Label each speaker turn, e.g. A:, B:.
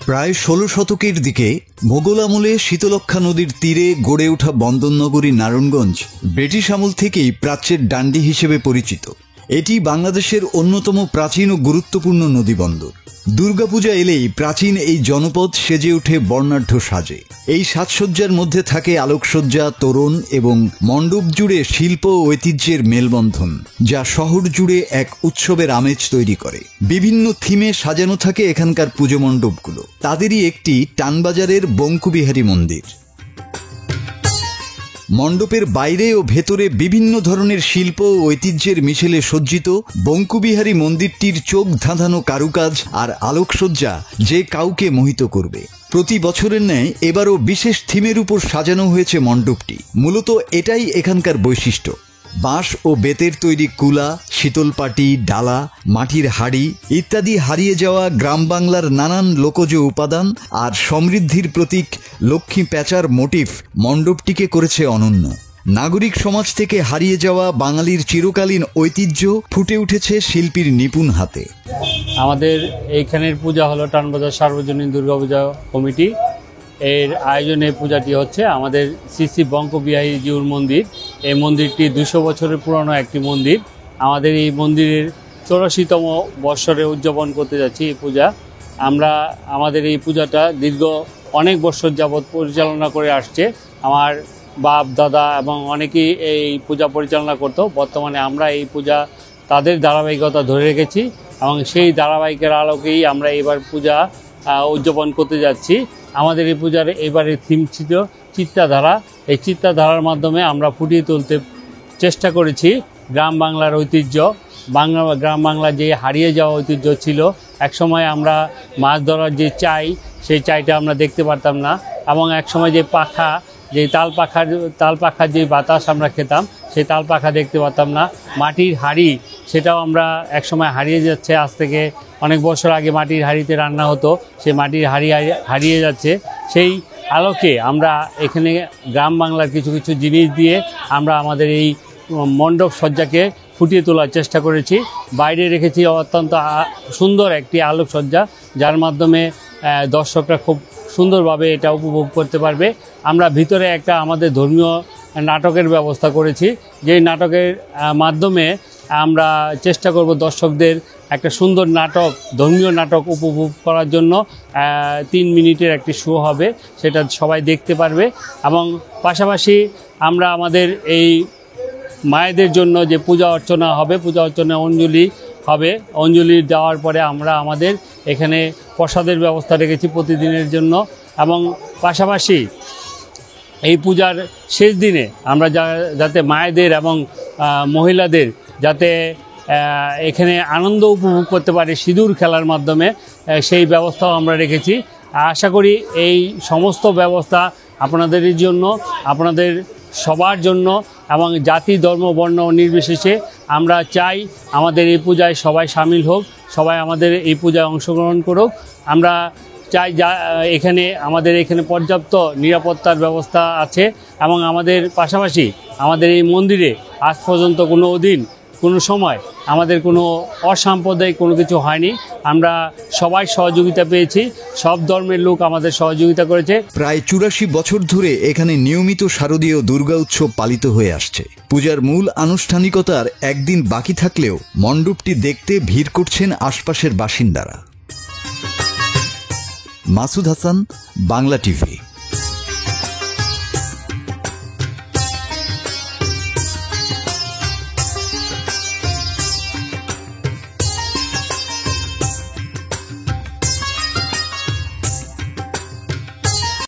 A: প্রায় ১৬ শতকের দিকে মোগল আমলে শীতলক্ষ্যা নদীর তীরে গড়ে ওঠা বন্দরনগরী নারায়ণগঞ্জ ব্রিটিশ আমল থেকেই প্রাচ্যের ডান্ডি হিসেবে পরিচিত। এটি বাংলাদেশের অন্যতম প্রাচীন ও গুরুত্বপূর্ণ নদীবন্দর। দুর্গাপূজা এলেই প্রাচীন এই জনপদ সেজে ওঠে বর্ণাঢ্য সাজে। এই সাজসজ্জার মধ্যে থাকে আলোকসজ্জা, তোরণ এবং মণ্ডপ জুড়ে শিল্প ও ঐতিহ্যের মেলবন্ধন, যা শহর জুড়ে এক উৎসবের আমেজ তৈরি করে। বিভিন্ন থিমে সাজানো থাকে এখানকার পুজো মণ্ডপগুলো। তাদেরই একটি টানবাজারের বঙ্কুবিহারী মন্দির। মণ্ডপের বাইরে ও ভেতরে বিভিন্ন ধরনের শিল্প ও ঐতিহ্যের মিশেলে সজ্জিত বঙ্কুবিহারী মন্দিরটির চোখ ধাঁধানো কারুকাজ আর আলোকসজ্জা যে কাউকে মোহিত করবে। প্রতি বছরের ন্যায় এবারও বিশেষ থিমের উপর সাজানো হয়েছে মণ্ডপটি। মূলত এটাই এখানকার বৈশিষ্ট্য। বাঁশ ও বেতের তৈরি কুলা, শীতলপাটি, ডালা, মাটির হাড়ি ইত্যাদি হারিয়ে যাওয়া গ্রাম বাংলার নানান লোকজ উপাদান আর সমৃদ্ধির প্রতীক লক্ষ্মী প্যাঁচার মোটিফ মণ্ডপটিকে করেছে অনন্য। নাগরিক সমাজ থেকে হারিয়ে যাওয়া বাঙালির চিরকালীন ঐতিহ্য ফুটে উঠেছে শিল্পীর নিপুণ হাতে।
B: আমাদের এইখানের পূজা হলো টানবাজার সার্বজনীন দুর্গাপূজা কমিটি এর আয়োজনে পূজাটি হচ্ছে আমাদের শ্রী শ্রী বঙ্কুবিহারী জিউর মন্দির। এই মন্দিরটি ২০০ বছরের পুরনো একটি মন্দির। আমাদের এই মন্দিরের ৮৪তম বৎসরে উদযাপন করতে যাচ্ছি এই পূজা। আমাদের এই পূজাটা দীর্ঘ অনেক বছর যাবৎ পরিচালনা করে আসছে। আমার বাপ দাদা এবং অনেকেই এই পূজা পরিচালনা করতো। বর্তমানে আমরা এই পূজা তাদের ধারাবাহিকতা ধরে রেখেছি এবং সেই ধারাবাহিকের আলোকেই আমরা এবার পূজা উদযাপন করতে যাচ্ছি। আমাদের এই পূজার এবারে থিম ছিল চিত্তাধারা। এই চিত্তাধারার মাধ্যমে আমরা ফুটিয়ে তুলতে চেষ্টা করেছি গ্রাম বাংলার ঐতিহ্য। গ্রাম বাংলার যে হারিয়ে যাওয়া ঐতিহ্য ছিল। একসময় আমরা মাছ ধরার যে সেই চাইটা আমরা দেখতে পারতাম না, এবং একসময় যে পাখা, যে তাল পাখার যে বাতাস আমরা খেতাম, সেই তাল পাখা দেখতে পারতাম না। মাটির হাঁড়ি, সেটাও আমরা একসময় হারিয়ে যাচ্ছে। আজ থেকে অনেক বছর আগে মাটির হাঁড়িতে রান্না হতো, সেই মাটির হাঁড়ি হারিয়ে যাচ্ছে। সেই আলোকে আমরা এখানে গ্রাম বাংলার কিছু কিছু জিনিস দিয়ে আমরা আমাদের এই মণ্ডপ সজ্জাকে ফুটিয়ে তোলার চেষ্টা করেছি। বাইরে রেখেছি অত্যন্ত সুন্দর একটি আলোকসজ্জা, যার মাধ্যমে দর্শকরা খুব সুন্দরভাবে এটা উপভোগ করতে পারবে। আমরা ভিতরে একটা আমাদের ধর্মীয় নাটকের ব্যবস্থা করেছি, যেই নাটকের মাধ্যমে আমরা চেষ্টা করব দর্শকদের একটা সুন্দর নাটক, ধর্মীয় নাটক উপভোগ করার জন্য। ৩ মিনিটের একটি শো হবে, সেটা সবাই দেখতে পারবে। এবং পাশাপাশি আমরা আমাদের এই মায়েদের জন্য যে পূজা অর্চনা হবে, পূজা অর্চনা অঞ্জলি হবে। অঞ্জলি দেওয়ার পরে আমরা আমাদের এখানে প্রসাদের ব্যবস্থা রেখেছি প্রতিদিনের জন্য। এবং পাশাপাশি এই পূজার শেষ দিনে আমরা যাতে মায়েদের এবং মহিলাদের যাতে এখানে আনন্দ উপভোগ করতে পারে সিঁদুর খেলার মাধ্যমে, সেই ব্যবস্থাও আমরা রেখেছি। আশা করি এই সমস্ত ব্যবস্থা আপনাদের জন্য, আপনাদের সবার জন্য, এবং জাতি ধর্ম বর্ণ নির্বিশেষে আমরা চাই আমাদের এই পূজায় সবাই সামিল হোক, সবাই আমাদের এই পূজায় অংশগ্রহণ করুক। আমরা চাই আমাদের এখানে পর্যাপ্ত নিরাপত্তার ব্যবস্থা আছে, এবং আমাদের পাশাপাশি আমাদের এই মন্দিরে আজ পর্যন্ত কোনো সময় আমাদের কোনো অসাম্প্রদায়িক কোনো কিছু হয়নি। আমরা সবাই সহযোগিতা পেয়েছি, সব ধর্মের লোক আমাদের সহযোগিতা করেছে।
A: প্রায় ৮৪ বছর ধরে এখানে নিয়মিত শারদীয় দুর্গা উৎসব পালিত হয়ে আসছে। পূজার মূল আনুষ্ঠানিকতার একদিন বাকি থাকলেও মণ্ডপটি দেখতে ভিড় করছেন আশপাশের বাসিন্দারা। মাসুদ হাসান, বাংলা টিভি।